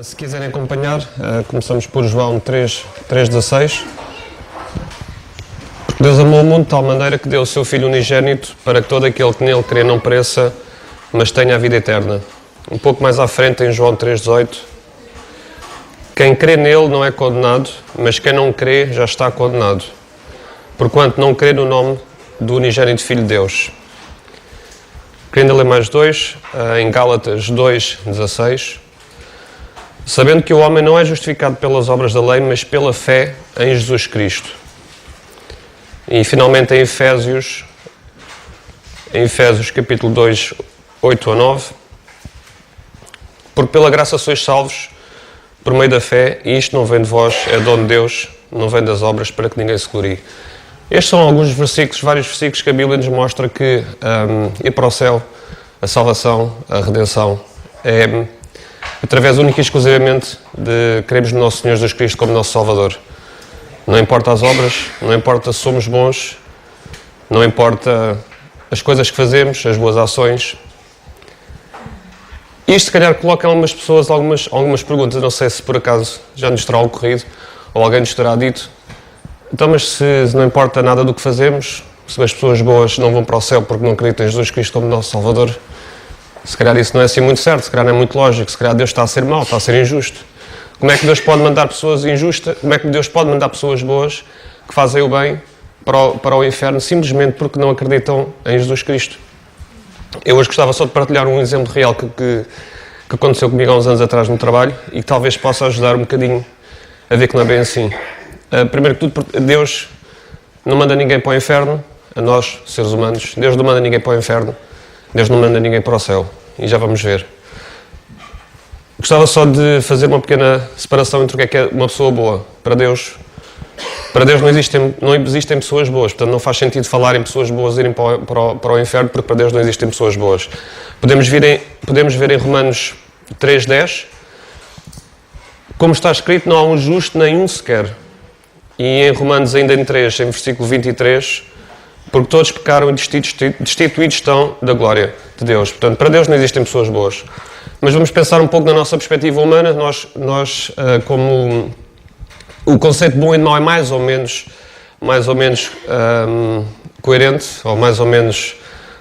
Se quiserem acompanhar, começamos por João 3,16. Deus amou o mundo de tal maneira que deu o seu Filho unigênito para que todo aquele que nele crê não pereça, mas tenha a vida eterna. Um pouco mais à frente, em João 3,18. Quem crê nele não é condenado, mas quem não crê já está condenado, porquanto não crê no nome do unigênito Filho de Deus. Querendo ler mais dois, em Gálatas 2,16. Sabendo que o homem não é justificado pelas obras da lei, mas pela fé em Jesus Cristo. E finalmente em Efésios capítulo 2, 8 a 9. Porque pela graça sois salvos por meio da fé, e isto não vem de vós, é dom de Deus, não vem das obras, para que ninguém se glorie. Estes são alguns versículos, vários versículos que a Bíblia nos mostra que ir para o céu, a salvação, a redenção, é através única e exclusivamente de crermos no nosso Senhor Jesus Cristo como nosso Salvador. Não importa as obras, não importa se somos bons, não importa as coisas que fazemos, as boas ações. Isto, se calhar, coloca algumas pessoas algumas perguntas. Não sei se por acaso já nos terá ocorrido ou alguém nos terá dito. Então, mas se não importa nada do que fazemos, se as pessoas boas não vão para o céu porque não acreditam em Jesus Cristo como nosso Salvador, se calhar isso não é assim muito certo, se calhar não é muito lógico, se calhar Deus está a ser mau, está a ser injusto. Como é que Deus pode mandar pessoas injustas, como é que Deus pode mandar pessoas boas que fazem o bem para o inferno simplesmente porque não acreditam em Jesus Cristo? Eu hoje gostava só de partilhar um exemplo real que aconteceu comigo há uns anos atrás no trabalho e que talvez possa ajudar um bocadinho a ver que não é bem assim. Primeiro que tudo, Deus não manda ninguém para o inferno, a nós, seres humanos. Deus não manda ninguém para o inferno, Deus não manda ninguém para o céu. E já vamos ver. Gostava só de fazer uma pequena separação entre o que é uma pessoa boa. Para Deus não existem pessoas boas, portanto não faz sentido falar em pessoas boas irem para o inferno, porque para Deus não existem pessoas boas. Podemos ver em Romanos 3,10, como está escrito, não há um justo nenhum sequer. E em Romanos ainda em 3, em versículo 23, porque todos pecaram e destituídos estão da glória de Deus. Portanto, para Deus não existem pessoas boas. Mas vamos pensar um pouco na nossa perspectiva humana. Nós como o conceito de bom e de mau é mais ou menos coerente, ou mais ou menos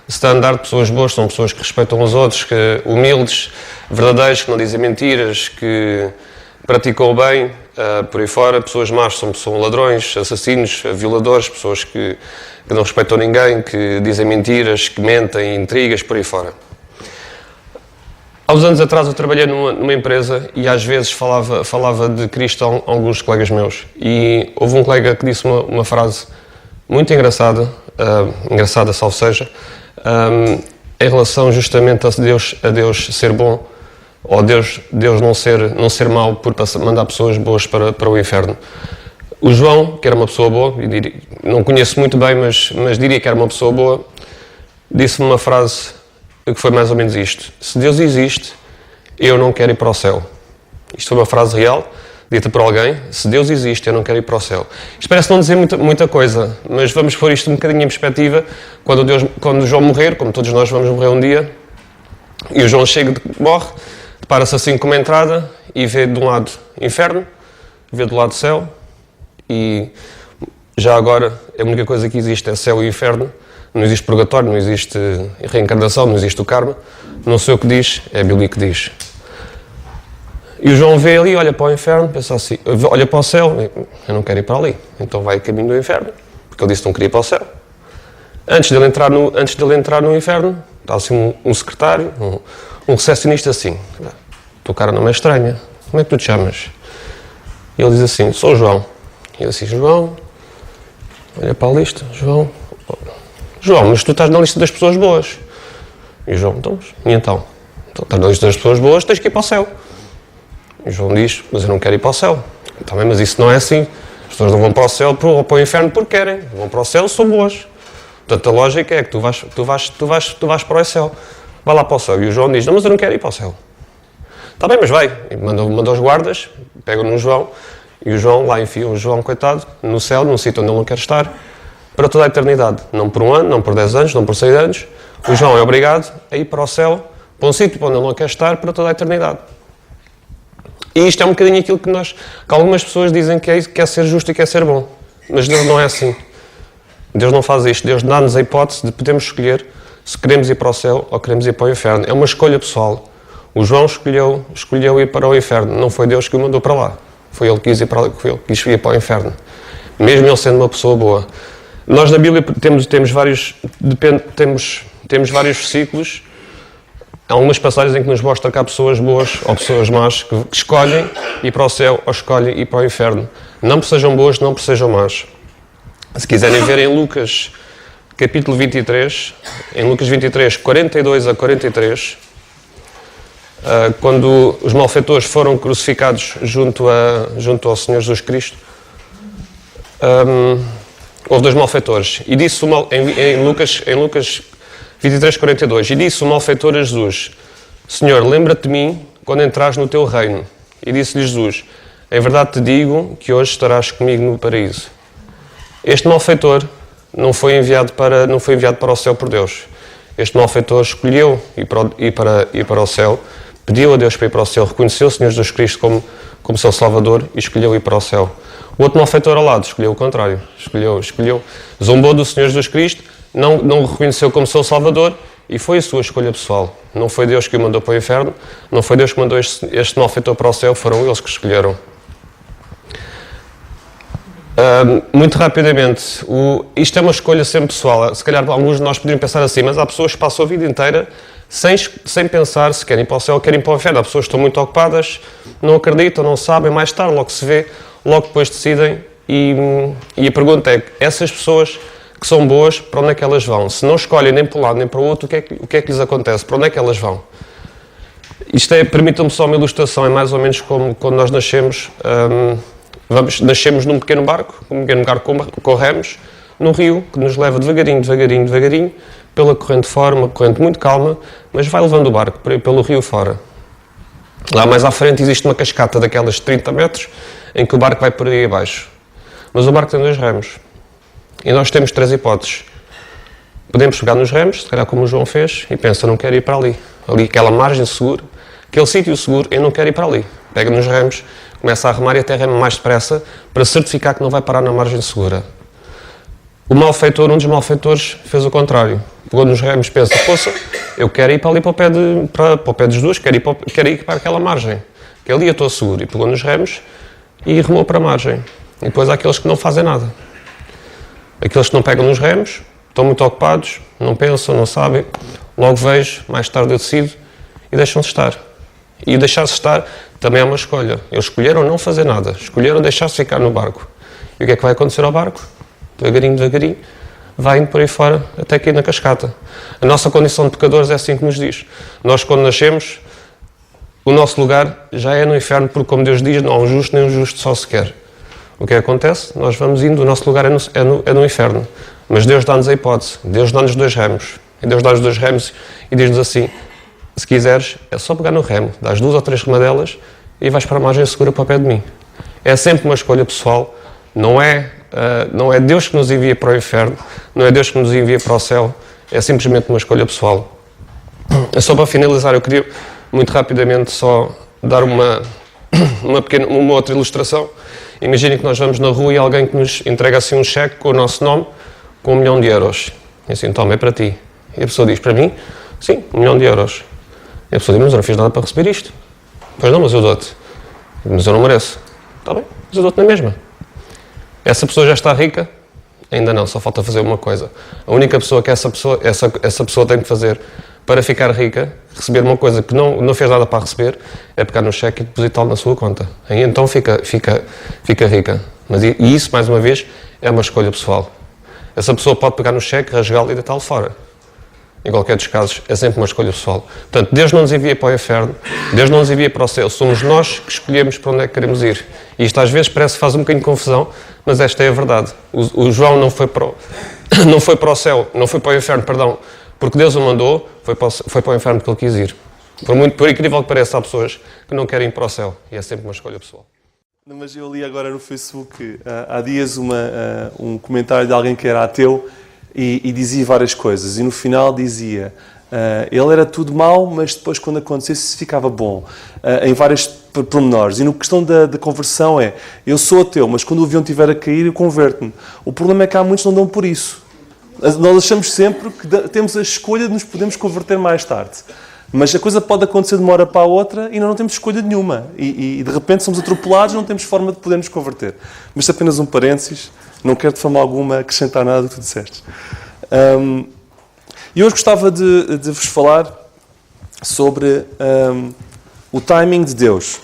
standard. Pessoas boas são pessoas que respeitam os outros, que humildes, verdadeiros, que não dizem mentiras, que praticam o bem, por aí fora. Pessoas más são ladrões, assassinos, violadores, pessoas que não respeitam ninguém, que dizem mentiras, que mentem, intrigas, por aí fora. Há uns anos atrás eu trabalhei numa empresa e às vezes falava de Cristo a alguns colegas meus. E houve um colega que disse uma frase muito engraçada, salvo seja, em relação justamente a Deus ser bom, ou Deus não ser mau por mandar pessoas boas para o inferno. O João, que era uma pessoa boa, não conheço muito bem, mas diria que era uma pessoa boa, disse-me uma frase que foi mais ou menos isto: se Deus existe, eu não quero ir para o céu. Isto foi uma frase real, dita por alguém: se Deus existe, eu não quero ir para o céu. Isto parece não dizer muita coisa, mas vamos pôr isto um bocadinho em perspectiva. Quando o João morrer, como todos nós vamos morrer um dia, e o João morre, depara-se assim com uma entrada e vê de um lado inferno, vê do lado céu, e já agora a única coisa que existe é céu e inferno. Não existe purgatório, não existe reencarnação, não existe o karma. Não sei o que diz, é a Bíblia que diz. E o João vê ali, olha para o inferno, pensa assim, olha para o céu, eu não quero ir para ali, então vai a caminho do inferno, porque ele disse que não queria ir para o céu. Antes dele entrar no inferno, está assim um secretário, um recepcionista assim: tua cara não é estranha, como é que tu te chamas? E ele diz assim: sou o João. E ele diz: João, olha para a lista, João, mas tu estás na lista das pessoas boas. E o João: então estás na lista das pessoas boas, tens que ir para o céu. E o João diz: mas eu não quero ir para o céu. Também, mas isso não é assim. As pessoas não vão para o céu ou para o inferno porque querem. Vão para o céu, são boas. Portanto, a lógica é que tu vais para o céu. Vai lá para o céu. E o João diz: não, mas eu não quero ir para o céu. Está bem, mas vai. E manda os guardas, pegam no João, e o João lá enfia o João, coitado, no céu, num sítio onde ele não quer estar, para toda a eternidade. Não por um ano, não por 10 anos, não por 6 anos. O João é obrigado a ir para o céu, para um sítio onde ele não quer estar, para toda a eternidade. E isto é um bocadinho aquilo que algumas pessoas dizem que é ser justo e que é ser bom. Mas Deus não é assim. Deus não faz isto. Deus dá-nos a hipótese de podermos escolher se queremos ir para o céu ou queremos ir para o inferno. É uma escolha pessoal. O João escolheu ir para o inferno. Não foi Deus que o mandou para lá. Foi ele que quis ir para o inferno. Mesmo ele sendo uma pessoa boa. Nós na Bíblia temos vários versículos. Há algumas passagens em que nos mostra que há pessoas boas ou pessoas más que escolhem ir para o céu ou escolhem ir para o inferno. Não porque sejam boas, não porque sejam más. Se quiserem ver em Lucas, capítulo 23, em Lucas 23, 42 a 43, quando os malfeitores foram crucificados junto ao Senhor Jesus Cristo, houve dois malfeitores. E disse em Lucas 23, 42, e disse o malfeitor a Jesus: Senhor, lembra-te de mim quando entrares no teu reino. E disse-lhe Jesus: em verdade te digo que hoje estarás comigo no paraíso. Este malfeitor não foi enviado para o céu por Deus. Este malfeitor escolheu ir para o céu, pediu a Deus para ir para o céu, reconheceu o Senhor Jesus Cristo como seu Salvador e escolheu ir para o céu. O outro malfeitor ao lado escolheu o contrário. Zombou do Senhor Jesus Cristo, não o reconheceu como seu Salvador e foi a sua escolha pessoal. Não foi Deus que o mandou para o inferno, não foi Deus que mandou este malfeitor para o céu, foram eles que escolheram. Muito rapidamente, isto é uma escolha sempre pessoal. Se calhar alguns de nós poderiam pensar assim, mas há pessoas que passam a vida inteira sem pensar se querem ir para o céu ou querem ir para o inferno. Há pessoas que estão muito ocupadas, não acreditam, não sabem, mais tarde, logo se vê, logo depois decidem. E a pergunta é, essas pessoas que são boas, para onde é que elas vão? Se não escolhem nem para um lado nem para o outro, o que é que lhes acontece? Para onde é que elas vão? Permitam-me só uma ilustração, é mais ou menos como quando nós nascemos. Nascemos num pequeno barco com remos, num rio que nos leva devagarinho, pela corrente fora, uma corrente muito calma, mas vai levando o barco pelo rio fora. Lá mais à frente existe uma cascata daquelas de 30 metros, em que o barco vai por aí abaixo. Mas o barco tem 2 remos. E nós temos 3 hipóteses. Podemos pegar nos remos, se calhar como o João fez, e pensa, não quero ir para ali. Ali, aquela margem segura, aquele sítio seguro, eu não quero ir para ali. Pega nos remos, começa a remar e até rema mais depressa para certificar que não vai parar na margem segura. Um dos malfeitores, fez o contrário. Pegou nos remos, pensa, poça, eu quero ir para ali para o pé dos Jesus, quero ir para aquela margem. Que ali eu estou seguro. E pegou nos remos e remou para a margem. E depois há aqueles que não fazem nada. Aqueles que não pegam nos remos, estão muito ocupados, não pensam, não sabem. Logo vejo, mais tarde eu decido e deixam-se estar. E o deixar-se estar também é uma escolha. Eles escolheram não fazer nada, escolheram deixar-se ficar no barco. E o que é que vai acontecer ao barco? Devagarinho, vai indo por aí fora até cair na cascata. A nossa condição de pecadores é assim que nos diz. Nós, quando nascemos, o nosso lugar já é no inferno, porque, como Deus diz, não há um justo nem um justo só sequer. O que acontece? Nós vamos indo, o nosso lugar é no inferno. Mas Deus dá-nos a hipótese. Deus dá-nos 2 remos. E Deus dá-nos 2 remos e diz-nos assim: se quiseres, é só pegar no remo, dás 2 ou 3 remadelas e vais para a margem segura para o pé de mim. É sempre uma escolha pessoal. Não é Deus que nos envia para o inferno, não é Deus que nos envia para o céu. É simplesmente uma escolha pessoal. Só para finalizar, eu queria muito rapidamente só dar uma outra ilustração. Imaginem que nós vamos na rua e alguém que nos entrega assim um cheque com o nosso nome, com 1 milhão de euros. E assim, toma, é para ti. E a pessoa diz, para mim? Sim, 1 milhão de euros. E a pessoa diz, mas eu não fiz nada para receber isto. Pois não, mas eu dou-te. Mas eu não mereço. Está bem, mas eu dou-te na mesma. Essa pessoa já está rica? Ainda não, só falta fazer uma coisa. A única pessoa que essa pessoa tem que fazer para ficar rica, receber uma coisa que não fez nada para receber, é pegar no cheque e depositá-lo na sua conta. Aí então fica rica. Mas e isso, mais uma vez, é uma escolha pessoal. Essa pessoa pode pegar no cheque, rasgá-lo e deitá-lo fora. Em qualquer dos casos, é sempre uma escolha pessoal. Portanto, Deus não nos envia para o inferno, Deus não nos envia para o céu. Somos nós que escolhemos para onde é que queremos ir. E isto às vezes faz um bocadinho de confusão, mas esta é a verdade. O João não foi para o céu, não foi para o inferno, perdão, porque Deus o mandou, foi para o inferno porque ele quis ir. Por incrível que pareça, há pessoas que não querem ir para o céu. E é sempre uma escolha pessoal. Mas eu li agora no Facebook, há dias, um comentário de alguém que era ateu e dizia várias coisas. E no final dizia, ele era tudo mau, mas depois quando acontecesse ficava bom. Em várias pormenores. E na questão da conversão eu sou ateu, mas quando o avião estiver a cair, eu converto-me. O problema é que há muitos que não dão por isso. Nós achamos sempre que temos a escolha de nos podemos converter mais tarde. Mas a coisa pode acontecer de uma hora para a outra e nós não temos escolha nenhuma. E de repente somos atropelados e não temos forma de podermos converter. Mas isto é apenas um parênteses. Não quero de forma alguma acrescentar nada do que tu disseste. E hoje gostava de vos falar sobre o timing de Deus.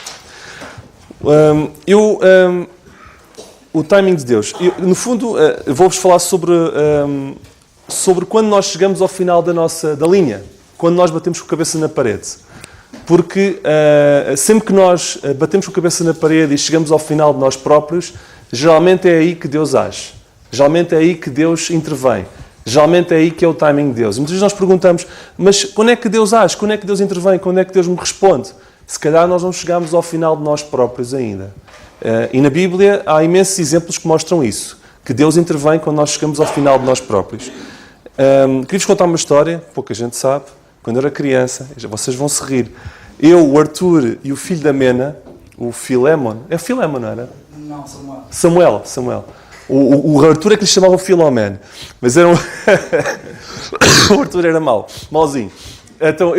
O timing de Deus. No fundo, vou-vos falar sobre quando nós chegamos ao final da linha. Quando nós batemos com a cabeça na parede. Porque sempre que nós batemos com a cabeça na parede e chegamos ao final de nós próprios, geralmente é aí que Deus age. Geralmente é aí que Deus intervém. Geralmente é aí que é o timing de Deus. E muitas vezes nós perguntamos, mas quando é que Deus age? Quando é que Deus intervém? Quando é que Deus me responde? Se calhar nós não chegamos ao final de nós próprios ainda. E na Bíblia há imensos exemplos que mostram isso. Que Deus intervém quando nós chegamos ao final de nós próprios. Queria-vos contar uma história, pouca gente sabe. Quando eu era criança, vocês vão se rir. Eu, o Arthur e o filho da Mena, o Filémon. É Filémon, não era? Não, Samuel. Samuel. O Arthur é que lhe chamavam Filomeno. Mas era o Arthur era mauzinho. Então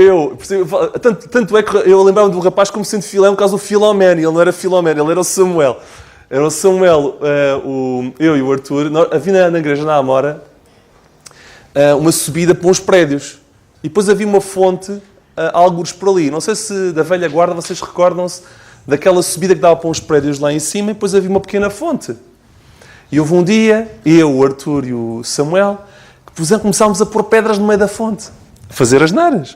tanto é que eu lembrava do rapaz como sendo Filé, por causa do Filomeno. Ele não era Filomeno, ele era o Samuel. Era o Samuel, eu e o Arthur. Havia na igreja, na Amora, uma subida para uns prédios. E depois havia uma fonte, algures por ali. Não sei se da velha guarda vocês recordam-se daquela subida que dava para uns prédios lá em cima e depois havia uma pequena fonte. E houve um dia, eu, o Arthur e o Samuel, que começámos a pôr pedras no meio da fonte. A fazer as neiras.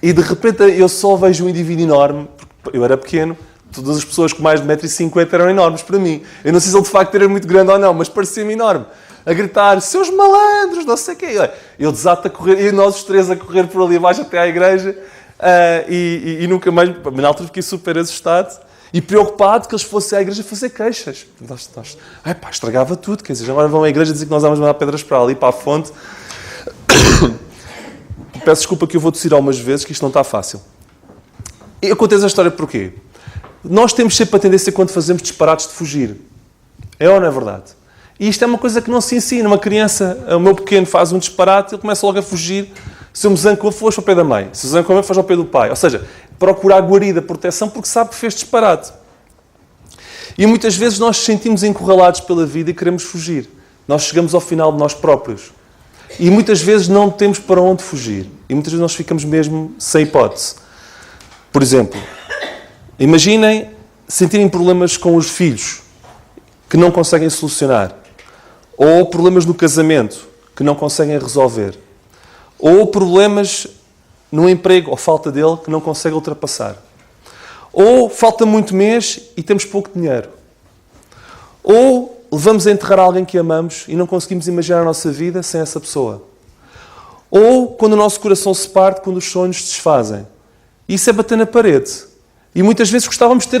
E de repente eu só vejo um indivíduo enorme, porque eu era pequeno, todas as pessoas com mais de 1,50 m eram enormes para mim. Eu não sei se ele de facto era muito grande ou não, mas parecia-me enorme. A gritar, seus malandros, não sei o quê. Eu desato a correr, e nós os três a correr por ali abaixo até à igreja, e nunca mais, na altura fiquei super assustado e preocupado que eles fossem à igreja fazer queixas. Estragava tudo, quer dizer, agora vão à igreja dizer que nós vamos mandar pedras para ali, para a fonte. Peço desculpa que eu vou tossir algumas vezes, que isto não está fácil. Eu contei essa história porquê? Nós temos sempre a tendência, quando fazemos disparates, de fugir. É ou não é verdade? E isto é uma coisa que não se ensina. Uma criança, o meu pequeno faz um disparate, ele começa logo a fugir. Se eu me zanco, eu foge ao pé da mãe. Se eu zanco, eu foge ao pé do pai. Ou seja, procurar guarida, proteção, porque sabe que fez disparate. E muitas vezes nós nos sentimos encurralados pela vida e queremos fugir. Nós chegamos ao final de nós próprios. E muitas vezes não temos para onde fugir. E muitas vezes nós ficamos mesmo sem hipótese. Por exemplo, imaginem sentirem problemas com os filhos que não conseguem solucionar. Ou problemas no casamento que não conseguem resolver. Ou problemas no emprego, ou falta dele, que não conseguem ultrapassar. Ou falta muito mês e temos pouco dinheiro. Ou levamos a enterrar alguém que amamos e não conseguimos imaginar a nossa vida sem essa pessoa. Ou quando o nosso coração se parte, quando os sonhos se desfazem. Isso é bater na parede. E muitas vezes gostávamos de ter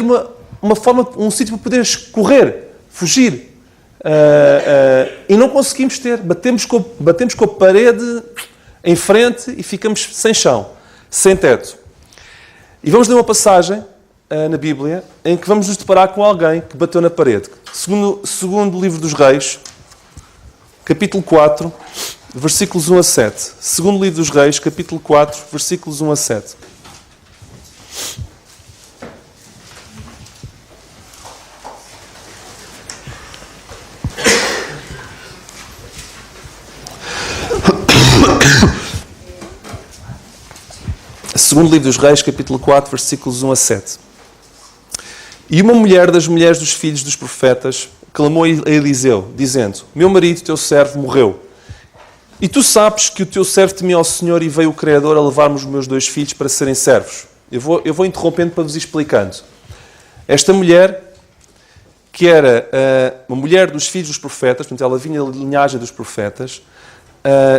uma forma, um sítio para poder correr, fugir. E não conseguimos ter. Batemos com a parede em frente e ficamos sem chão, sem teto. E vamos ler uma passagem na Bíblia em que vamos nos deparar com alguém que bateu na parede. Segundo o livro dos Reis, capítulo 4, versículos 1 a 7. Segundo livro dos Reis, capítulo 4, versículos 1 a 7. Segundo livro dos Reis, capítulo 4, versículos 1 a 7. E uma mulher das mulheres dos filhos dos profetas clamou a Eliseu, dizendo: Meu marido, teu servo, morreu. E tu sabes que o teu servo temia ao Senhor e veio o Criador a levar-me os meus 2 filhos para serem servos. Eu vou interrompendo para vos ir explicando. Esta mulher, que era uma mulher dos filhos dos profetas, portanto ela vinha da linhagem dos profetas,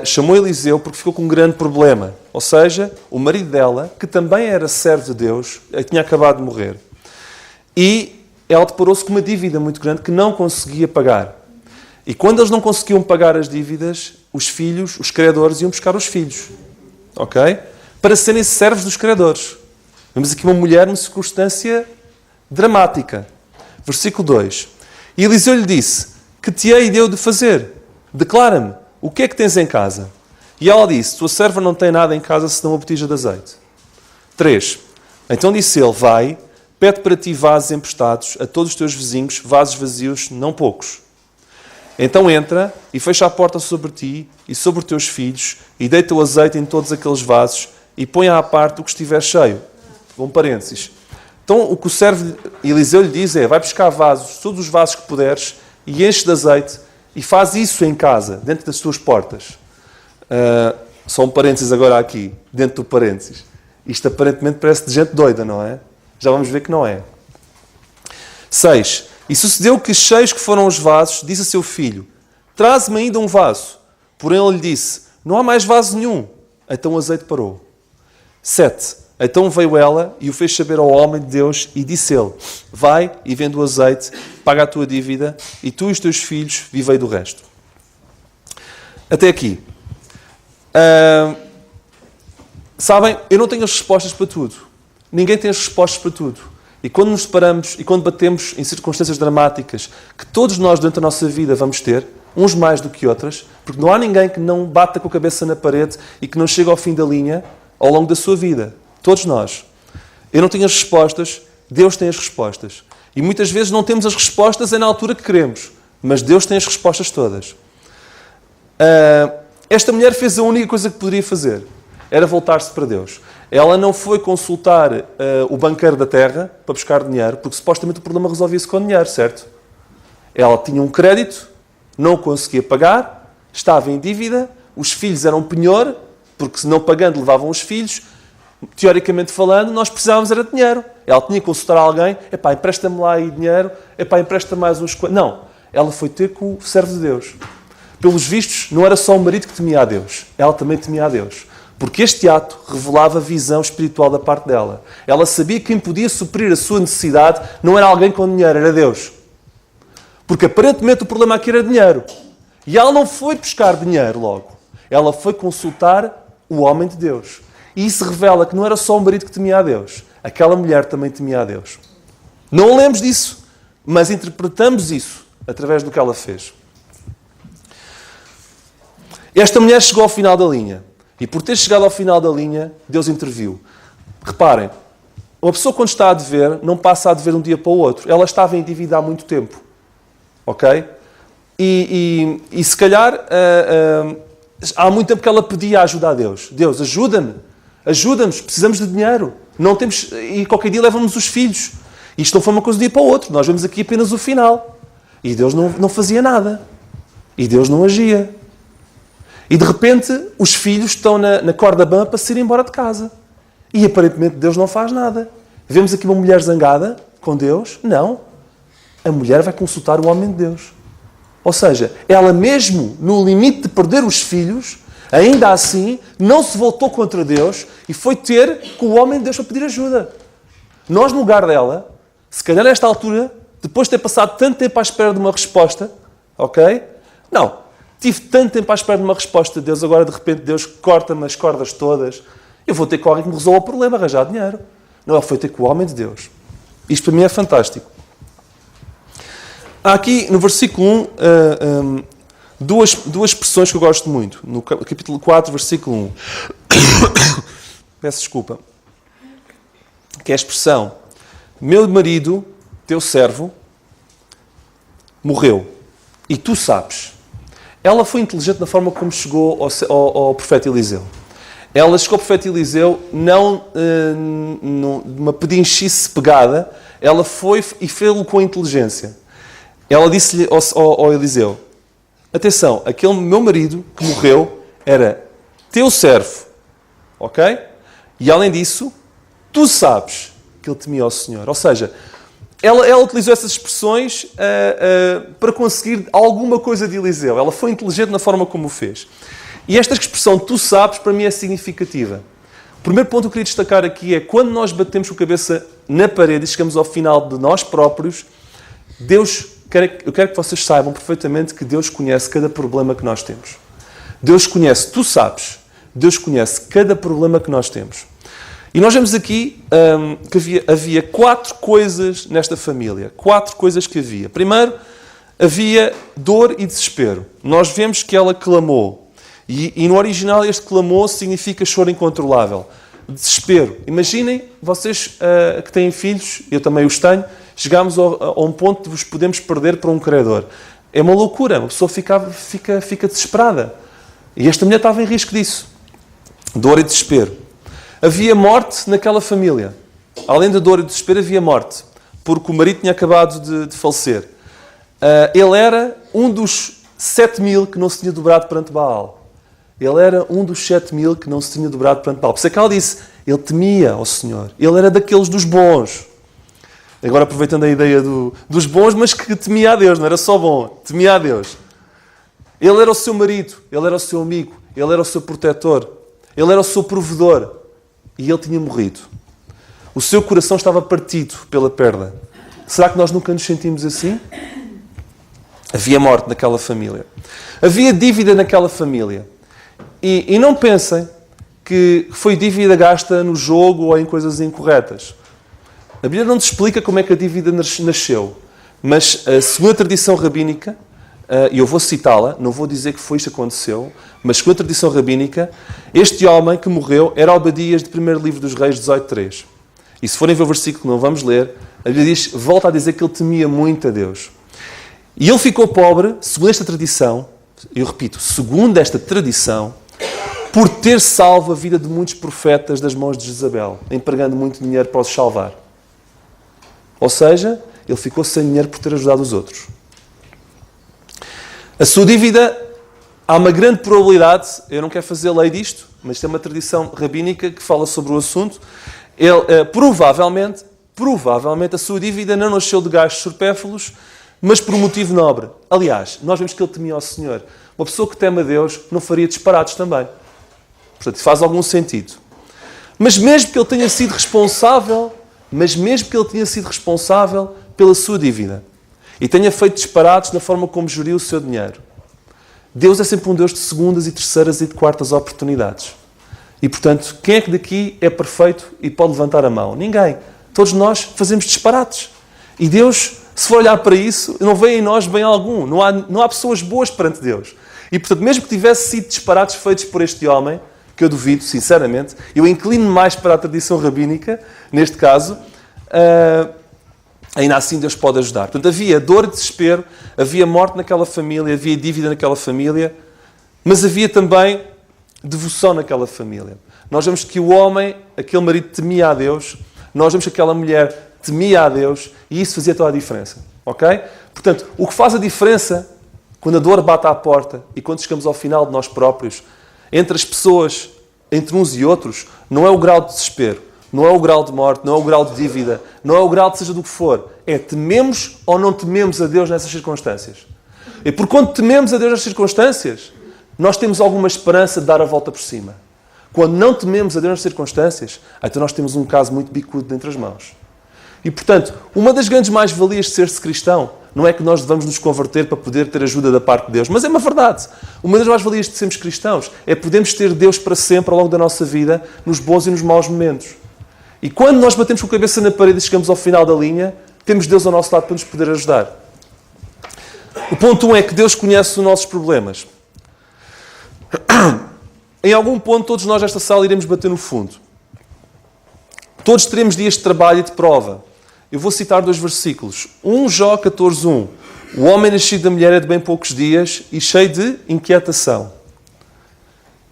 chamou Eliseu porque ficou com um grande problema. Ou seja, o marido dela, que também era servo de Deus, tinha acabado de morrer. E ela deparou-se com uma dívida muito grande que não conseguia pagar. E quando eles não conseguiam pagar as dívidas, os filhos, os credores, iam buscar os filhos. Ok? Para serem servos dos credores. Vemos aqui uma mulher numa circunstância dramática. Versículo 2. E Eliseu lhe disse, que te hei de eu de fazer? Declara-me, o que é que tens em casa? E ela disse, tua serva não tem nada em casa senão uma botija de azeite. 3. Então disse ele, vai, pede para ti vasos emprestados a todos os teus vizinhos, vasos vazios, não poucos. Então entra e fecha a porta sobre ti e sobre os teus filhos e deita o azeite em todos aqueles vasos e põe à parte o que estiver cheio. Com parênteses. Então o que o servo Eliseu lhe diz é, vai buscar vasos, todos os vasos que puderes e enche de azeite e faz isso em casa, dentro das tuas portas. Só um parênteses agora aqui, dentro do parênteses. Isto aparentemente parece de gente doida, não é? Já vamos ver que não é. 6. E sucedeu que, cheios que foram os vasos, disse a seu filho, traze-me ainda um vaso. Porém ele lhe disse, não há mais vaso nenhum. Então o azeite parou. 7. Então veio ela e o fez saber ao homem de Deus e disse ele, vai e vende o azeite, paga a tua dívida e tu e os teus filhos vivei do resto. Até aqui. Sabem, eu não tenho as respostas para tudo. Ninguém tem as respostas para tudo. E quando nos deparamos e quando batemos em circunstâncias dramáticas que todos nós durante a nossa vida vamos ter, uns mais do que outras, porque não há ninguém que não bata com a cabeça na parede e que não chega ao fim da linha ao longo da sua vida. Todos nós. Eu não tenho as respostas, Deus tem as respostas. E muitas vezes não temos as respostas na altura que queremos, mas Deus tem as respostas todas. Esta mulher fez a única coisa que poderia fazer. Era voltar-se para Deus. Ela não foi consultar o banqueiro da terra para buscar dinheiro, porque supostamente o problema resolvia-se com dinheiro, certo? Ela tinha um crédito, não conseguia pagar, estava em dívida, os filhos eram penhor, porque se não pagando levavam os filhos. Teoricamente falando, nós precisávamos era de dinheiro. Ela tinha que consultar alguém, epá, empresta-me lá aí dinheiro, epá, empresta mais uns... Não, ela foi ter com o servo de Deus. Pelos vistos, não era só o marido que temia a Deus, ela também temia a Deus. Porque este ato revelava a visão espiritual da parte dela. Ela sabia que quem podia suprir a sua necessidade não era alguém com dinheiro, era Deus. Porque aparentemente o problema aqui era dinheiro. E ela não foi buscar dinheiro logo. Ela foi consultar o homem de Deus. E isso revela que não era só o marido que temia a Deus. Aquela mulher também temia a Deus. Não lemos disso, mas interpretamos isso através do que ela fez. Esta mulher chegou ao final da linha. E por ter chegado ao final da linha, Deus interviu. Reparem, uma pessoa quando está a dever, não passa a dever de um dia para o outro. Ela estava em dívida há muito tempo. Ok? E se calhar, há muito tempo que ela pedia ajuda a Deus. Deus, ajuda-me. Ajuda-nos, precisamos de dinheiro. Não temos, e qualquer dia leva-nos os filhos. Isto não foi uma coisa de um dia para o outro. Nós vemos aqui apenas o final. E Deus não fazia nada. E Deus não agia. E de repente, os filhos estão na corda bamba para se ir embora de casa. E aparentemente Deus não faz nada. Vemos aqui uma mulher zangada com Deus? Não. A mulher vai consultar o homem de Deus. Ou seja, ela mesmo, no limite de perder os filhos, ainda assim, não se voltou contra Deus e foi ter com o homem de Deus para pedir ajuda. Nós, no lugar dela, se calhar nesta altura, depois de ter passado tanto tempo à espera de uma resposta, ok? Não. Tive tanto tempo à espera de uma resposta de Deus, agora de repente Deus corta-me as cordas todas. Eu vou ter com alguém que me resolva o problema, arranjar dinheiro. Não, ela foi ter com o homem de Deus. Isto para mim é fantástico. Há aqui no versículo 1 duas expressões que eu gosto muito. No capítulo 4, versículo 1. Peço desculpa. Que é a expressão: meu marido, teu servo, morreu. E tu sabes. Ela foi inteligente na forma como chegou ao profeta Eliseu. Ela chegou ao profeta Eliseu não numa pedinchice pegada. Ela foi e fez-lo com inteligência. Ela disse-lhe ao Eliseu: atenção, aquele meu marido que morreu era teu servo. Ok? E além disso, tu sabes que ele temia ao Senhor. Ou seja, ela utilizou essas expressões para conseguir alguma coisa de Eliseu. Ela foi inteligente na forma como o fez. E esta expressão, tu sabes, para mim é significativa. O primeiro ponto que eu queria destacar aqui é quando nós batemos com a cabeça na parede e chegamos ao final de nós próprios, eu quero que vocês saibam perfeitamente que Deus conhece cada problema que nós temos. Deus conhece, tu sabes, Deus conhece cada problema que nós temos. E nós vemos aqui que havia 4 coisas nesta família. 4 coisas que havia. Primeiro, havia dor e desespero. Nós vemos que ela clamou. E no original este clamou significa choro incontrolável. Desespero. Imaginem, vocês que têm filhos, eu também os tenho, chegámos a um ponto de vos podemos perder para um credor. É uma loucura. Uma pessoa fica desesperada. E esta mulher estava em risco disso. Dor e desespero. Havia morte naquela família. Além da dor e do desespero, havia morte. Porque o marido tinha acabado de falecer. Ele era um dos 7.000 que não se tinha dobrado perante Baal. Ele era um dos 7.000 que não se tinha dobrado perante Baal. Por isso é que ela disse, ele temia ao Senhor. Ele era daqueles dos bons. Agora aproveitando a ideia dos bons, mas que temia a Deus, não era só bom, temia a Deus. Ele era o seu marido, ele era o seu amigo, ele era o seu protetor, ele era o seu provedor. E ele tinha morrido. O seu coração estava partido pela perda. Será que nós nunca nos sentimos assim? Havia morte naquela família. Havia dívida naquela família. E não pensem que foi dívida gasta no jogo ou em coisas incorretas. A Bíblia não nos explica como é que a dívida nasceu. Mas, segundo a tradição rabínica, e eu vou citá-la, não vou dizer que foi isto que aconteceu, mas segundo a tradição rabínica, este homem que morreu era Obadias, de 1º livro dos Reis, 18:3. E se forem ver o versículo que não vamos ler, a Bíblia diz, volta a dizer que ele temia muito a Deus. E ele ficou pobre, segundo esta tradição, eu repito, segundo esta tradição, por ter salvo a vida de muitos profetas das mãos de Jezabel, empregando muito dinheiro para os salvar. Ou seja, ele ficou sem dinheiro por ter ajudado os outros. A sua dívida, há uma grande probabilidade, eu não quero fazer lei disto, mas tem uma tradição rabínica que fala sobre o assunto, provavelmente a sua dívida não nasceu de gastos supérfluos, mas por um motivo nobre. Aliás, nós vemos que ele temia ao Senhor. Uma pessoa que teme a Deus não faria disparates também. Portanto, faz algum sentido. Mas mesmo que ele tenha sido responsável pela sua dívida e tenha feito disparates na forma como geriu o seu dinheiro, Deus é sempre um Deus de segundas e terceiras e de quartas oportunidades. E, portanto, quem é que daqui é perfeito e pode levantar a mão? Ninguém. Todos nós fazemos disparates. E Deus, se for olhar para isso, não vê em nós bem algum. Não há pessoas boas perante Deus. E, portanto, mesmo que tivesse sido disparates feitos por este homem, que eu duvido, sinceramente, eu inclino mais para a tradição rabínica, neste caso, ainda assim Deus pode ajudar. Portanto, havia dor e desespero, havia morte naquela família, havia dívida naquela família, mas havia também devoção naquela família. Nós vemos que o homem, aquele marido, temia a Deus, nós vemos que aquela mulher temia a Deus, e isso fazia toda a diferença. Ok? Portanto, o que faz a diferença, quando a dor bate à porta e quando chegamos ao final de nós próprios, entre as pessoas, entre uns e outros, não é o grau de desespero, não é o grau de morte, não é o grau de dívida, não é o grau de seja do que for. É tememos ou não tememos a Deus nessas circunstâncias. E por quando tememos a Deus nessas circunstâncias, nós temos alguma esperança de dar a volta por cima. Quando não tememos a Deus nas circunstâncias, então nós temos um caso muito bicudo entre as mãos. E, portanto, uma das grandes mais-valias de ser-se cristão não é que nós devamos nos converter para poder ter ajuda da parte de Deus, mas é uma verdade. Uma das mais-valias de sermos cristãos é podermos ter Deus para sempre ao longo da nossa vida, nos bons e nos maus momentos. E quando nós batemos com a cabeça na parede e chegamos ao final da linha, temos Deus ao nosso lado para nos poder ajudar. O ponto 1 é que Deus conhece os nossos problemas. Em algum ponto, todos nós nesta sala iremos bater no fundo. Todos teremos dias de trabalho e de prova. Eu vou citar 2 versículos. 1 Jó 14:1. O homem nascido da mulher é de bem poucos dias e cheio de inquietação.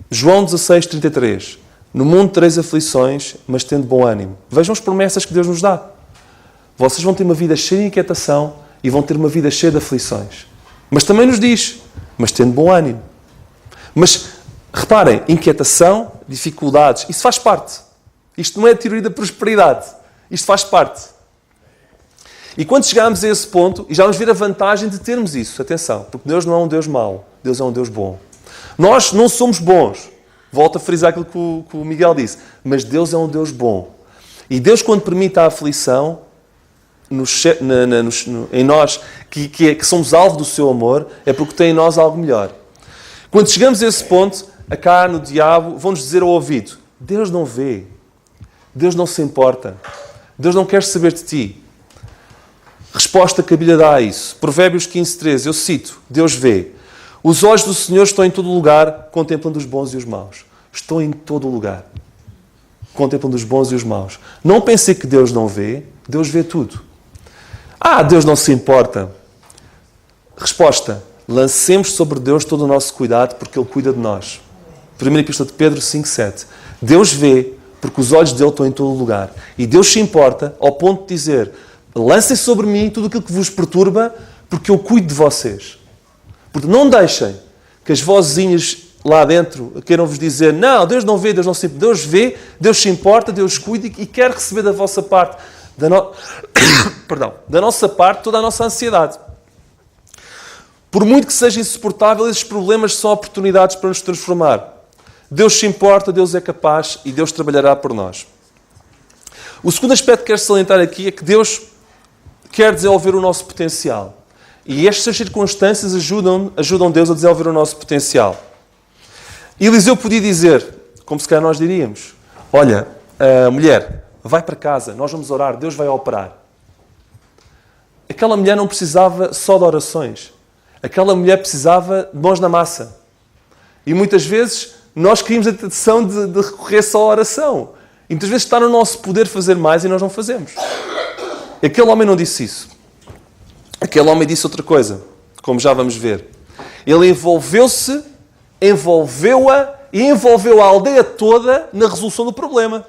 João 16:33. No mundo tereis aflições, mas tendo bom ânimo. Vejam as promessas que Deus nos dá. Vocês vão ter uma vida cheia de inquietação e vão ter uma vida cheia de aflições. Mas também nos diz, mas tendo bom ânimo. Mas, reparem, inquietação, dificuldades, isso faz parte. Isto não é a teoria da prosperidade. Isto faz parte. E quando chegarmos a esse ponto, e já vamos ver a vantagem de termos isso, atenção, porque Deus não é um Deus mau, Deus é um Deus bom. Nós não somos bons. Volto a frisar aquilo que o Miguel disse. Mas Deus é um Deus bom. E Deus, quando permite a aflição em nós, que somos alvo do seu amor, é porque tem em nós algo melhor. Quando chegamos a esse ponto, a carne, o diabo, vão-nos dizer ao ouvido, Deus não vê. Deus não se importa. Deus não quer saber de ti. Resposta que a Bíblia dá a isso. Provérbios 15:13, eu cito, Deus vê. Os olhos do Senhor estão em todo lugar, contemplando os bons e os maus. Estão em todo lugar. Contemplando os bons e os maus. Não pensei que Deus não vê. Deus vê tudo. Deus não se importa. Resposta. Lancemos sobre Deus todo o nosso cuidado, porque Ele cuida de nós. Primeira Epístola de Pedro 5:7. Deus vê, porque os olhos dele estão em todo lugar. E Deus se importa ao ponto de dizer: lancem sobre mim tudo aquilo que vos perturba, porque eu cuido de vocês. Portanto, não deixem que as vozinhas lá dentro queiram vos dizer: não, Deus não vê, Deus não se importa. Deus vê, Deus se importa, Deus cuida e quer receber da vossa parte, da nossa parte, toda a nossa ansiedade. Por muito que seja insuportável, esses problemas são oportunidades para nos transformar. Deus se importa, Deus é capaz e Deus trabalhará por nós. O segundo aspecto que quero salientar aqui é que Deus quer desenvolver o nosso potencial. E estas circunstâncias ajudam Deus a desenvolver o nosso potencial. Eliseu podia dizer, como se calhar nós diríamos: olha, mulher, vai para casa, nós vamos orar, Deus vai operar. Aquela mulher não precisava só de orações. Aquela mulher precisava de mãos na massa. E muitas vezes nós queríamos a tentação de recorrer só à oração. E muitas vezes está no nosso poder fazer mais e nós não fazemos. Aquele homem não disse isso. Aquele homem disse outra coisa, como já vamos ver. Ele envolveu-a e envolveu a aldeia toda na resolução do problema.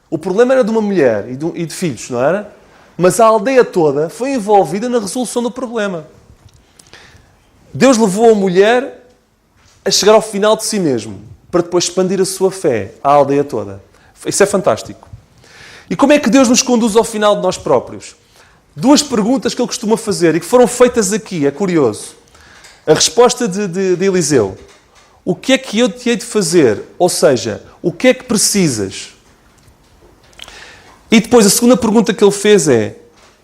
O problema era de uma mulher e de filhos, não era? Mas a aldeia toda foi envolvida na resolução do problema. Deus levou a mulher a chegar ao final de si mesmo, para depois expandir a sua fé à aldeia toda. Isso é fantástico. E como é que Deus nos conduz ao final de nós próprios? Duas perguntas que Ele costuma fazer e que foram feitas aqui, é curioso. A resposta de Eliseu: o que é que eu te hei de fazer? Ou seja, o que é que precisas? E depois a segunda pergunta que ele fez é: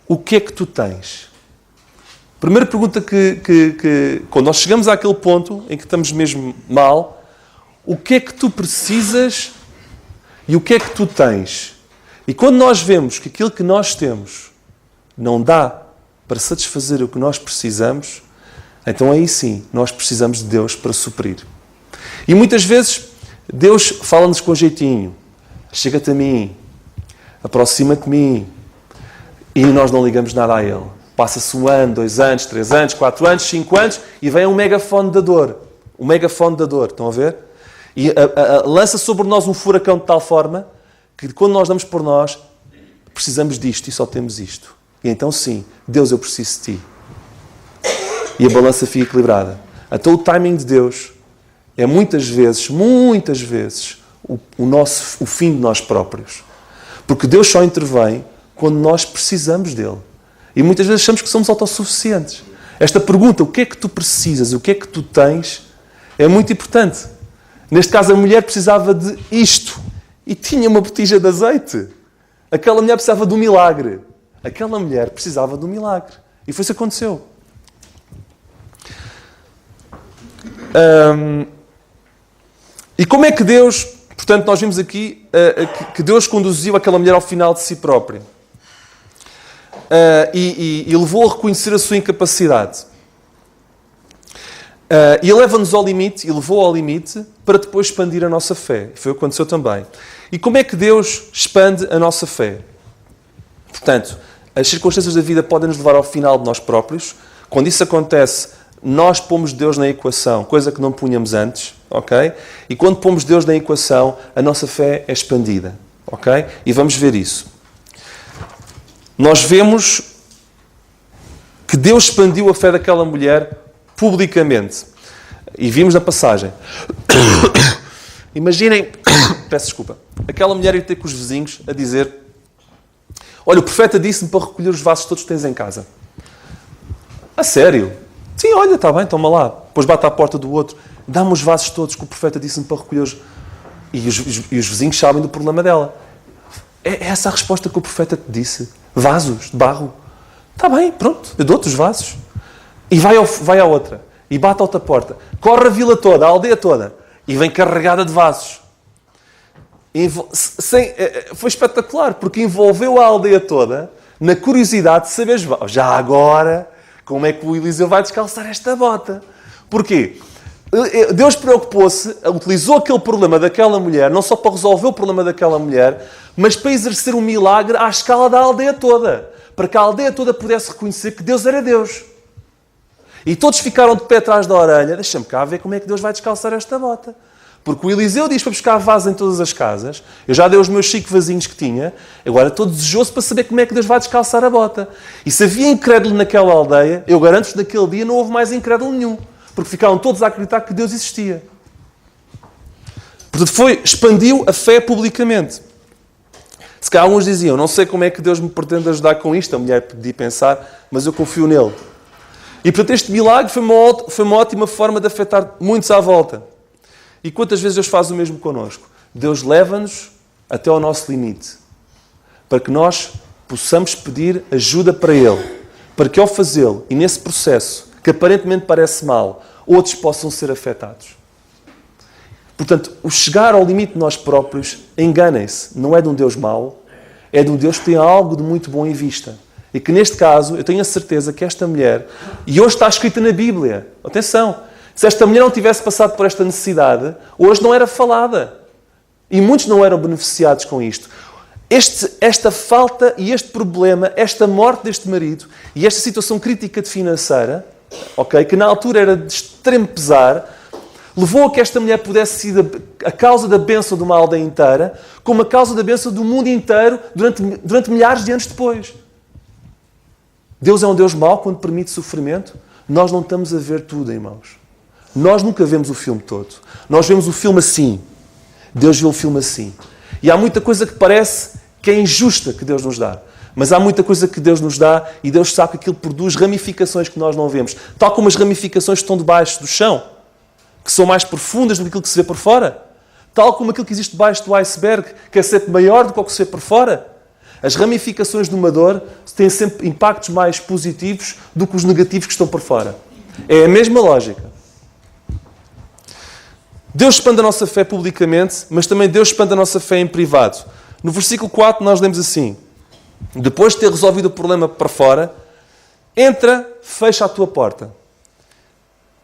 o que é que tu tens? Primeira pergunta que quando nós chegamos àquele ponto em que estamos mesmo mal, o que é que tu precisas e o que é que tu tens? E quando nós vemos que aquilo que nós temos não dá para satisfazer o que nós precisamos, então aí sim, nós precisamos de Deus para suprir. E muitas vezes Deus fala-nos com jeitinho: chega-te a mim, aproxima-te de mim, e nós não ligamos nada a Ele. Passa-se 1 ano, 2 anos, 3 anos, 4 anos, 5 anos e vem um megafone da dor. Um megafone da dor, estão a ver? E lança sobre nós um furacão de tal forma que quando nós damos por nós, precisamos disto e só temos isto. E então sim, Deus, eu preciso de Ti. E a balança fica equilibrada. Então o timing de Deus é muitas vezes o fim de nós próprios. Porque Deus só intervém quando nós precisamos dele. E muitas vezes achamos que somos autossuficientes. Esta pergunta, o que é que tu precisas, o que é que tu tens, é muito importante. Neste caso, a mulher precisava de isto. E tinha uma botija de azeite. Aquela mulher precisava de um milagre. Aquela mulher precisava de um milagre. E foi isso que aconteceu. E como é que Deus... Portanto, nós vimos aqui que Deus conduziu aquela mulher ao final de si própria. E levou a reconhecer a sua incapacidade. E leva-nos ao limite, e levou ao limite, para depois expandir a nossa fé. Foi o que aconteceu também. E como é que Deus expande a nossa fé? Portanto, as circunstâncias da vida podem nos levar ao final de nós próprios. Quando isso acontece, nós pomos Deus na equação, coisa que não punhamos antes, ok? E quando pomos Deus na equação, a nossa fé é expandida, ok? E vamos ver isso. Nós vemos que Deus expandiu a fé daquela mulher publicamente. E vimos na passagem. Imaginem, peço desculpa, aquela mulher ia ter com os vizinhos a dizer: olha, o profeta disse-me para recolher os vasos todos que tens em casa. A sério? Sim, olha, está bem, toma lá. Depois bate à porta do outro: dá-me os vasos todos que o profeta disse-me para recolher os... E os vizinhos sabem do problema dela. É essa a resposta que o profeta te disse? Vasos de barro? Está bem, pronto, eu dou-te os vasos. E vai à outra. E bate a outra porta. Corre a vila toda, a aldeia toda. E vem carregada de vasos. Foi espetacular, porque envolveu a aldeia toda na curiosidade de saber, já agora, como é que o Eliseu vai descalçar esta bota. Porquê? Deus preocupou-se, utilizou aquele problema daquela mulher, não só para resolver o problema daquela mulher, mas para exercer um milagre à escala da aldeia toda. Para que a aldeia toda pudesse reconhecer que Deus era Deus. E todos ficaram de pé atrás da orelha. Deixa-me cá ver como é que Deus vai descalçar esta bota. Porque o Eliseu diz para buscar vasos em todas as casas. Eu já dei os meus 5 vasinhos que tinha. Agora estou desejoso para saber como é que Deus vai descalçar a bota. E se havia incrédulo naquela aldeia, eu garanto-vos que naquele dia não houve mais incrédulo nenhum. Porque ficaram todos a acreditar que Deus existia. Portanto, expandiu a fé publicamente. Se calhar alguns diziam, não sei como é que Deus me pretende ajudar com isto. A mulher podia pensar, mas eu confio nele. E, portanto, este milagre foi uma ótima forma de afetar muitos à volta. E quantas vezes Deus faz o mesmo connosco? Deus leva-nos até ao nosso limite. Para que nós possamos pedir ajuda para Ele. Para que ao fazê-lo, e nesse processo, que aparentemente parece mal, outros possam ser afetados. Portanto, o chegar ao limite de nós próprios, enganem-se, não é de um Deus mau, é de um Deus que tem algo de muito bom em vista. E que neste caso, eu tenho a certeza que esta mulher, e hoje está escrita na Bíblia, atenção, se esta mulher não tivesse passado por esta necessidade, hoje não era falada. E muitos não eram beneficiados com isto. Esta falta e este problema, esta morte deste marido e esta situação crítica de financeira, okay, que na altura era de extremo pesar, levou a que esta mulher pudesse ser a causa da bênção de uma aldeia inteira, como a causa da bênção do mundo inteiro durante milhares de anos depois. Deus é um Deus mau quando permite sofrimento? Nós não estamos a ver tudo, irmãos. Nós nunca vemos o filme todo. Nós vemos o filme assim. Deus vê o filme assim. E há muita coisa que parece que é injusta que Deus nos dá. Mas há muita coisa que Deus nos dá e Deus sabe que aquilo produz ramificações que nós não vemos. Tal como as ramificações que estão debaixo do chão, que são mais profundas do que aquilo que se vê por fora. Tal como aquilo que existe debaixo do iceberg, que é sempre maior do que o que se vê por fora. As ramificações de uma dor têm sempre impactos mais positivos do que os negativos que estão por fora. É a mesma lógica. Deus expande a nossa fé publicamente, mas também Deus expande a nossa fé em privado. No versículo 4 nós lemos assim: depois de ter resolvido o problema para fora, entra, fecha a tua porta.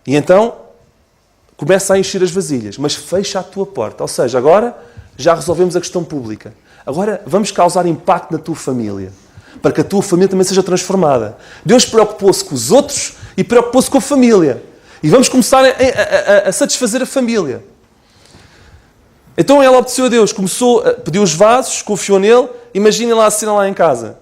E então começa a encher as vasilhas, mas fecha a tua porta. Ou seja, agora já resolvemos a questão pública. Agora vamos causar impacto na tua família, para que a tua família também seja transformada. Deus preocupou-se com os outros e preocupou-se com a família. E vamos começar a satisfazer a família. Então ela obedeceu a Deus, pediu os vasos, confiou nele. Imaginem lá a cena lá em casa.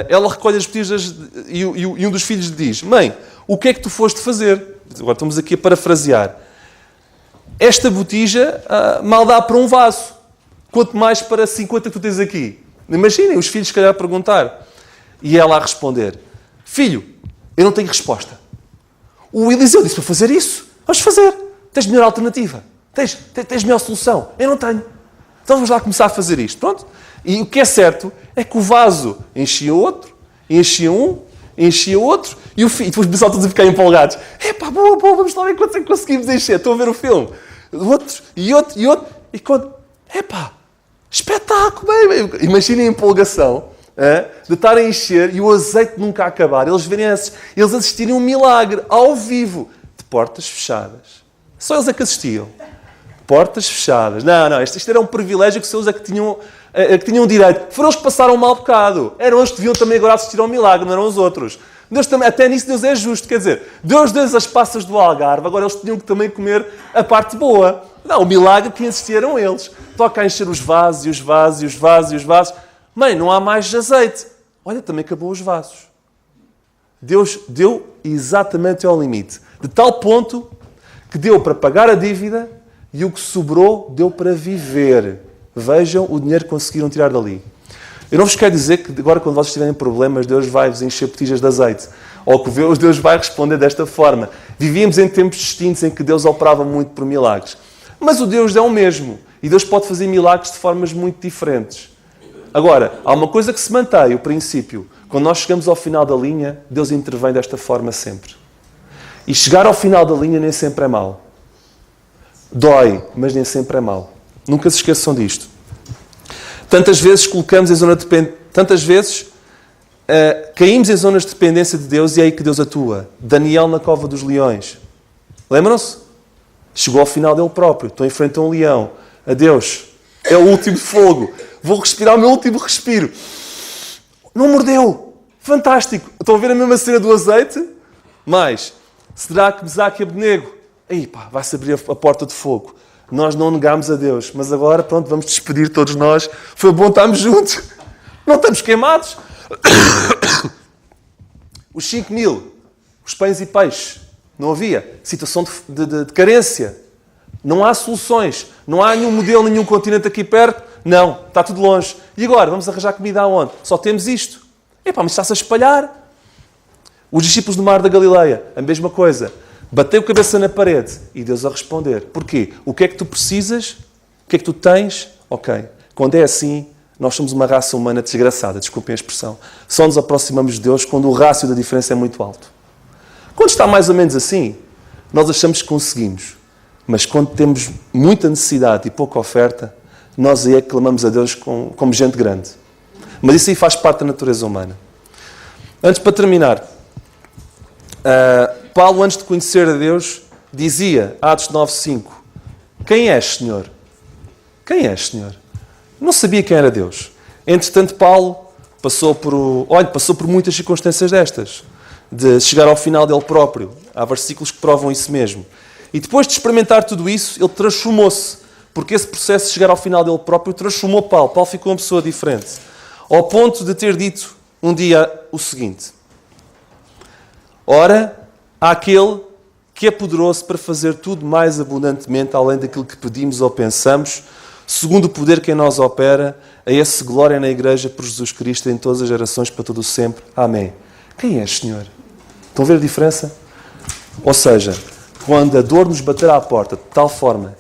Ela recolhe as botijas e um dos filhos lhe diz: mãe, o que é que tu foste fazer? Agora estamos aqui a parafrasear. Esta botija mal dá para um vaso. Quanto mais para 50 que tu tens aqui. Imaginem os filhos se calhar a perguntar. E ela a responder: filho, eu não tenho resposta. O Eliseu disse para fazer isso. Vamos fazer. Tens melhor alternativa. Tens melhor solução. Eu não tenho. Então vamos lá começar a fazer isto. Pronto. E o que é certo é que o vaso enchia outro, enchia um, enchia outro, e depois o pessoal todos a ficar empolgados. Epá, boa, vamos lá ver quantos é que conseguimos encher. Estou a ver o filme. Outro, e outro, e outro. E quando... Epá, espetáculo, bem. Imaginem a empolgação de estar a encher e o azeite nunca a acabar. Eles assistirem a um milagre ao vivo, de portas fechadas. Só eles é que assistiam. Portas fechadas. Não, isto era um privilégio que só eles é que tinham direito. Foram os que passaram um mau bocado. Eram os que deviam também agora assistir ao milagre, não eram os outros. Deus também, até nisso Deus é justo. Quer dizer, Deus deu as passas do Algarve, agora eles tinham que também comer a parte boa. Não, o milagre que assistiram eles. Toca a encher os vasos, e os vasos, e os vasos, e os vasos. Mãe, não há mais azeite. Olha, também acabou os vasos. Deus deu exatamente ao limite. De tal ponto que deu para pagar a dívida e o que sobrou deu para viver. Vejam o dinheiro que conseguiram tirar dali. Eu não vos quero dizer que agora quando vocês tiverem problemas Deus vai-vos encher botijas de azeite. Ou que Deus vai responder desta forma. Vivíamos em tempos distintos em que Deus operava muito por milagres. Mas o Deus é o mesmo. E Deus pode fazer milagres de formas muito diferentes. Agora, há uma coisa que se mantém, o princípio. Quando nós chegamos ao final da linha, Deus intervém desta forma sempre. E chegar ao final da linha nem sempre é mau. Dói, mas nem sempre é mau. Nunca se esqueçam disto. Tantas vezes colocamos em zona de tantas vezes caímos em zonas de dependência de Deus e é aí que Deus atua. Daniel na cova dos leões. Lembram-se? Chegou ao final dele próprio. Estou em frente a um leão. Adeus. É o último fogo. Vou respirar o meu último respiro. Não mordeu. Fantástico. Estão a ver a mesma cena do azeite? Mas, será que Mesaque e Abednego? Aí pá, vai-se abrir a porta de fogo. Nós não negámos a Deus. Mas agora, pronto, vamos despedir todos nós. Foi bom estarmos juntos. Não estamos queimados. Os 5.000, os pães e peixes. Não havia. Situação de carência. Não há soluções. Não há nenhum modelo, nenhum continente aqui perto. Não. Está tudo longe. E agora? Vamos arranjar comida aonde? Só temos isto. Epá, mas está-se a espalhar. Os discípulos do Mar da Galileia, a mesma coisa. Bateu a cabeça na parede e Deus a responder. Porquê? O que é que tu precisas? O que é que tu tens? Ok. Quando é assim, nós somos uma raça humana desgraçada. Desculpem a expressão. Só nos aproximamos de Deus quando o rácio da diferença é muito alto. Quando está mais ou menos assim, nós achamos que conseguimos. Mas quando temos muita necessidade e pouca oferta, nós aí é que clamamos a Deus como gente grande. Mas isso aí faz parte da natureza humana. Antes, para terminar, Paulo, antes de conhecer a Deus, dizia, Atos 9:5, quem és, Senhor? Quem és, Senhor? Não sabia quem era Deus. Entretanto, Paulo passou por muitas circunstâncias destas, de chegar ao final dele próprio. Há versículos que provam isso mesmo. E depois de experimentar tudo isso, ele transformou-se, porque esse processo de chegar ao final dele próprio transformou Paulo. Paulo ficou uma pessoa diferente, ao ponto de ter dito um dia o seguinte: ora, há aquele que é poderoso para fazer tudo mais abundantemente, além daquilo que pedimos ou pensamos, segundo o poder que em nós opera, a esse glória na Igreja por Jesus Cristo em todas as gerações, para todo o sempre. Amém. Quem és, Senhor? Estão a ver a diferença? Ou seja, quando a dor nos bater à porta de tal forma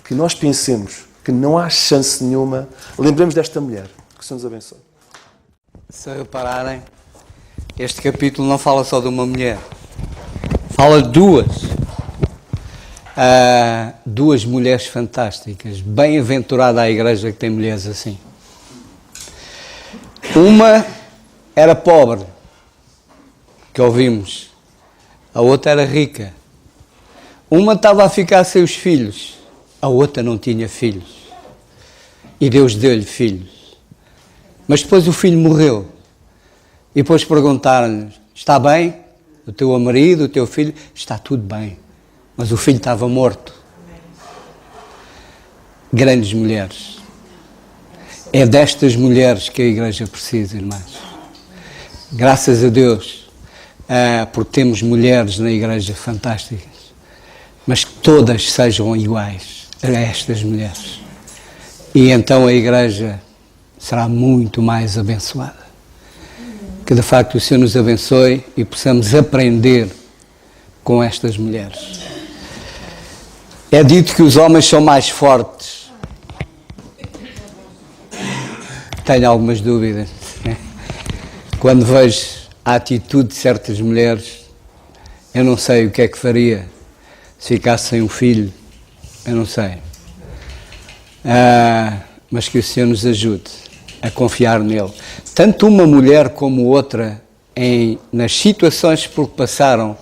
que nós pensemos que não há chance nenhuma, lembremos desta mulher. Que o Senhor nos abençoe. Se repararem, este capítulo não fala só de uma mulher. Fala de duas. Duas mulheres fantásticas. Bem-aventurada a igreja que tem mulheres assim. Uma era pobre, que ouvimos. A outra era rica. Uma estava a ficar sem os filhos. A outra não tinha filhos. E Deus deu-lhe filhos. Mas depois o filho morreu. E depois perguntaram-lhe, está bem? O teu marido, o teu filho? Está tudo bem. Mas o filho estava morto. Grandes mulheres. É destas mulheres que a igreja precisa, irmãos. Graças a Deus, porque temos mulheres na igreja fantásticas. Mas que todas sejam iguais a estas mulheres. E então a igreja será muito mais abençoada. Que de facto o Senhor nos abençoe e possamos aprender com estas mulheres. É dito que os homens são mais fortes. Tenho algumas dúvidas. Quando vejo a atitude de certas mulheres, eu não sei o que é que faria se ficasse sem um filho. Eu não sei. Mas que o Senhor nos ajude a confiar nele. Tanto uma mulher como outra, nas situações por que passaram,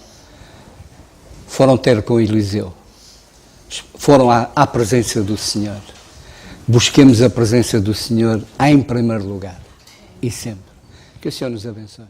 foram ter com Eliseu. Foram à presença do Senhor. Busquemos a presença do Senhor em primeiro lugar. E sempre. Que o Senhor nos abençoe.